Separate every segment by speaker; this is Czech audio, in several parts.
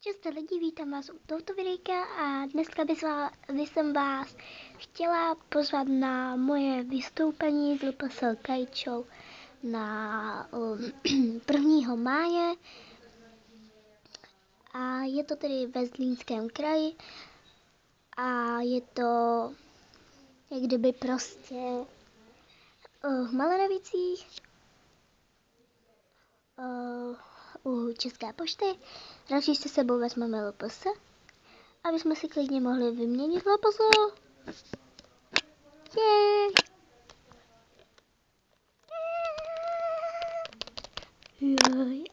Speaker 1: Často lidi, vítám vás u tohoto videjka a dneska bych jsem vás chtěla pozvat na moje vystoupení z LPS Kite Show na 1. máje a je to tedy ve Zlínském kraji a je to jak kdyby prostě v Malenovicích u České pošty. Radši si sebou vezmeme LPS, aby jsme si klidně mohli vyměnit LPS.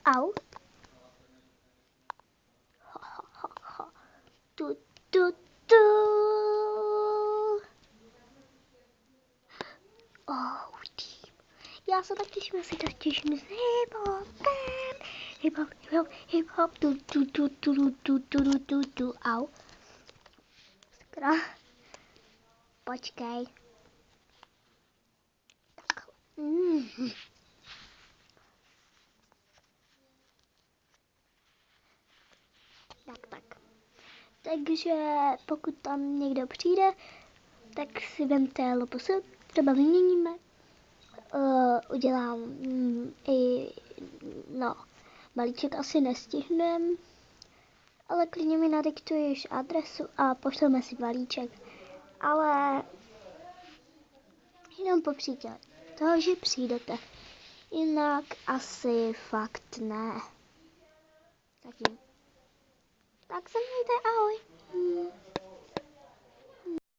Speaker 1: Au. Tu, tu, tu. Já se tak těším, já si tak těším s hip-hop, tu, au. Sakra. Počkej. Tak. Takže pokud tam někdo přijde, tak si vemte LPS, třeba vyměníme. Udělám balíček asi nestihnem, ale klidně mi nadiktuješ adresu a pošleme si balíček. Ale jenom po příkladě toho, že přijdete. Jinak asi fakt ne. Tak se mějte, ahoj.